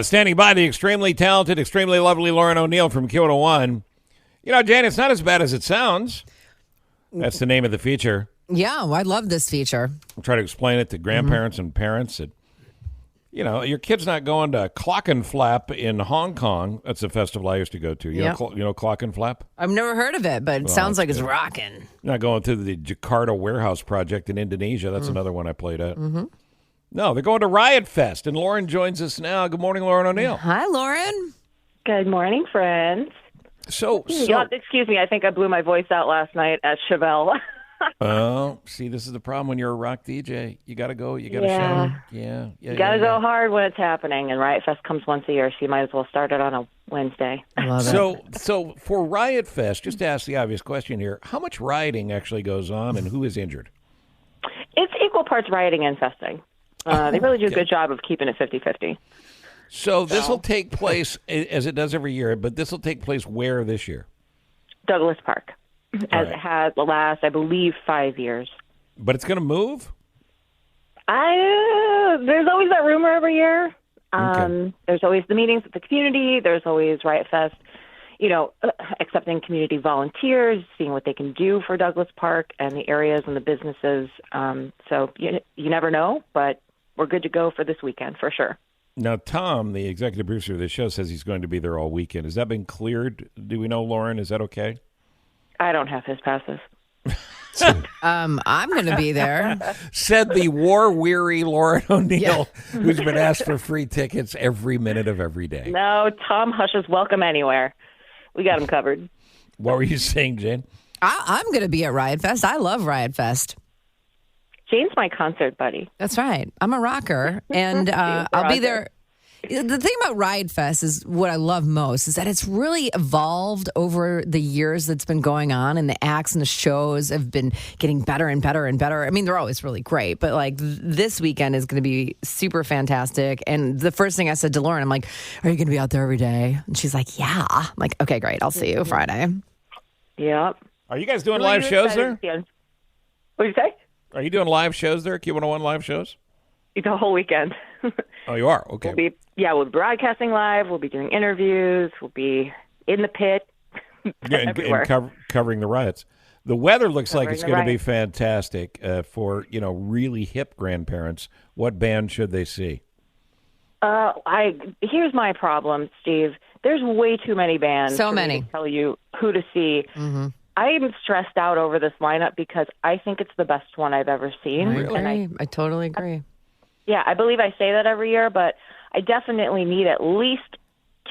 Standing by the extremely talented, extremely lovely Lauren O'Neill from Q101. You know, Jane, it's not as bad as it sounds. That's the name of the feature. Yeah, well, I love this feature. I'll try to explain it to grandparents and parents. That, you know, your kid's not going to Clockenflap in Hong Kong. That's a festival I used to go to. You know Clockenflap? I've never heard of it, but it sounds like it's rocking. Not going to the Jakarta Warehouse Project in Indonesia. That's another one I played at. Mm-hmm. No, they're going to Riot Fest, and Lauren joins us now. Good morning, Lauren O'Neill. Hi, Lauren. Good morning, friends. So excuse me, I think I blew my voice out last night at Chevelle. Oh, see, this is the problem when you're a rock DJ. You got to go. You got to show. Yeah. You got to go hard when it's happening, and Riot Fest comes once a year, so you might as well start it on a Wednesday. I love it. So for Riot Fest, just to ask the obvious question here, how much rioting actually goes on, and who is injured? It's equal parts rioting and festing. They really do a good job of keeping it 50-50. So this will take place, as it does every year, but this will take place where this year? Douglas Park, as it has the last, I believe, 5 years. But it's going to move? There's always that rumor every year. Okay. There's always the meetings with the community. There's always Riot Fest, accepting community volunteers, seeing what they can do for Douglas Park and the areas and the businesses. So you never know, but we're good to go for this weekend for sure. Now, Tom, the executive producer of the show, says he's going to be there all weekend. Has that been cleared? Do we know, Lauren? Is that okay? I don't have his passes. I'm going to be there. Said the war-weary Lauren O'Neill, who's been asked for free tickets every minute of every day. No, Tom Hush is welcome anywhere. We got him covered. What were you saying, Jane? I'm going to be at Riot Fest. I love Riot Fest. Jane's my concert buddy. That's right. I'm a rocker, and I'll be there. The thing about Riot Fest is what I love most is that it's really evolved over the years that's been going on, and the acts and the shows have been getting better and better and better. I mean, they're always really great, but like this weekend is going to be super fantastic. And the first thing I said to Lauren, I'm like, "Are you going to be out there every day?" And she's like, "Yeah." I'm like, "Okay, great. I'll see you Friday." Yep. Are you guys doing live shows there? What did you say? Are you doing live shows there, Q101 live shows? The whole weekend. Oh, you are? Okay. We'll be broadcasting live. We'll be doing interviews. We'll be in the pit. and covering the riots. The weather looks like it's going to be fantastic for, really hip grandparents. What band should they see? Here's my problem, Steve. There's way too many bands. So many. To tell you who to see. Mm-hmm. I'm stressed out over this lineup because I think it's the best one I've ever seen. I agree. I totally agree. Yeah, I believe I say that every year, but I definitely need at least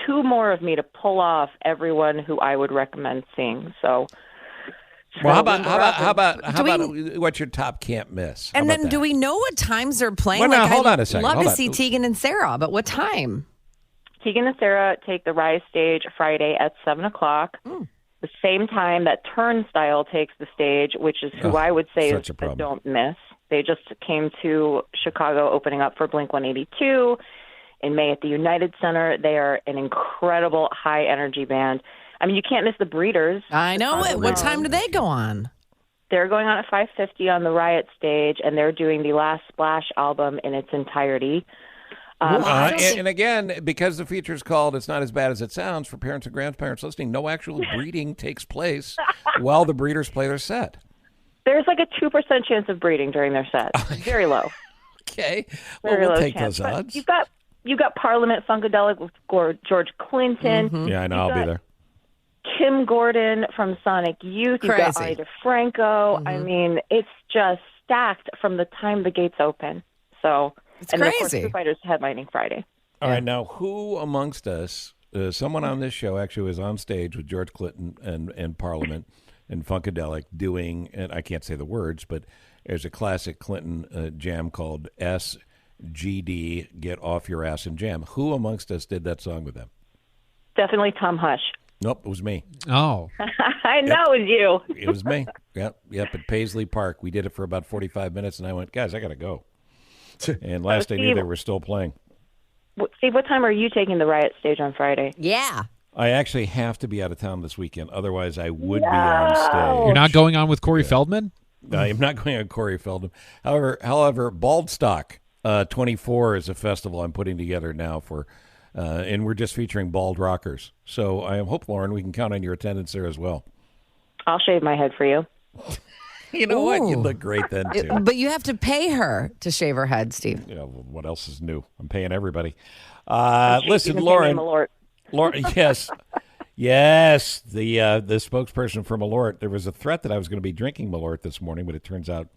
two more of me to pull off everyone who I would recommend seeing. So, well, how about what your top can't miss? And then, do we know what times they're playing? Well, now, hold on a second. Love to see Tegan and Sarah, but what time? Tegan and Sarah take the Rise stage Friday at 7:00. The same time that Turnstile takes the stage, which is who I would say is a don't miss. They just came to Chicago opening up for Blink-182 in May at the United Center. They are an incredible high-energy band. I mean, you can't miss the Breeders. I know it. What time do they go on? They're going on at 5:50 on the Riot stage, and they're doing the Last Splash album in its entirety. And again, because the feature is called It's Not As Bad As It Sounds, for parents and grandparents listening, no actual breeding takes place while the Breeders play their set. There's like a 2% chance of breeding during their set. Very low. Okay. Well, we'll take those odds. You've got Parliament Funkadelic with George Clinton. Mm-hmm. Yeah, I know. I'll be there. Kim Gordon from Sonic Youth. You've got Ida Franco. Mm-hmm. I mean, it's just stacked from the time the gates open. So... It's and crazy. Of course, Foo Fighters headlining Friday. All right, now who amongst us, someone on this show actually was on stage with George Clinton and Parliament and Funkadelic doing, and I can't say the words, but there's a classic Clinton jam called SGD, Get Off Your Ass and Jam. Who amongst us did that song with them? Definitely Tom Hush. Nope, it was me. Oh. I know it was you. It was me. Yep, at Paisley Park. We did it for about 45 minutes, and I went, guys, I got to go. And last I knew, they were still playing. Steve, what time are you taking the Riot stage on Friday? Yeah. I actually have to be out of town this weekend. Otherwise, I would be on stage. You're not going on with Corey Feldman? I am not going on Corey Feldman. However, Baldstock 24 is a festival I'm putting together now for and we're just featuring bald rockers. So I hope, Lauren, we can count on your attendance there as well. I'll shave my head for you. You know what? You look great then, too. But you have to pay her to shave her head, Steve. What else is new? I'm paying everybody. Listen, Lauren. Lauren, yes. Yes, the spokesperson for Malort. There was a threat that I was going to be drinking Malort this morning, but it turns out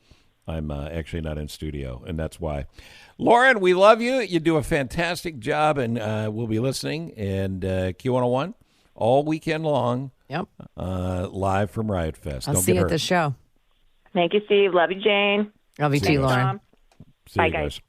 I'm actually not in studio, and that's why. Lauren, we love you. You do a fantastic job, and we'll be listening. And Q101 all weekend long. Yep. Live from Riot Fest. I'll see you at the show. Thank you, Steve. Love you, Jane. Love you too, Lauren. Bye, guys.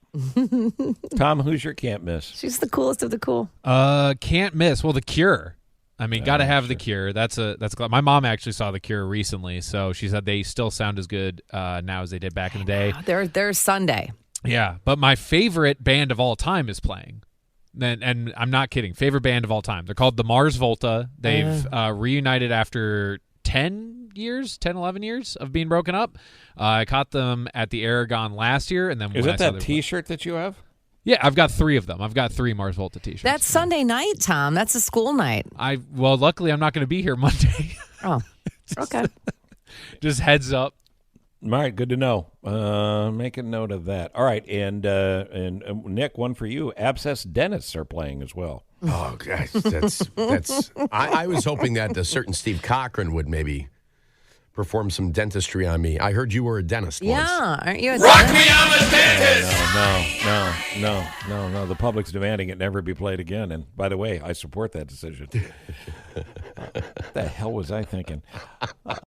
Tom, who's your can't miss? She's the coolest of the cool. Can't miss. Well, The Cure. I mean, got to have The Cure. That's my mom actually saw The Cure recently, so she said they still sound as good now as they did back in the day. They're Sunday. Yeah, but my favorite band of all time is playing. And I'm not kidding. Favorite band of all time. They're called the Mars Volta. They've reunited after 11 years of being broken up. I caught them at the Aragon last year. And then is that T-shirt that you have? Yeah, I've got 3 of them. I've got 3 Mars Volta T-shirts. That's Sunday night, Tom. That's a school night. Well, luckily I'm not going to be here Monday. Oh, okay. Just heads up. All right, good to know. Make a note of that. All right, and Nick, one for you. Abscess dentists are playing as well. Oh, guys, that's. I was hoping that a certain Steve Cochran would maybe perform some dentistry on me. I heard you were a dentist once. Yeah, aren't you a Rock dentist? me, I'm a dentist! No. The public's demanding it never be played again. And by the way, I support that decision. What the hell was I thinking?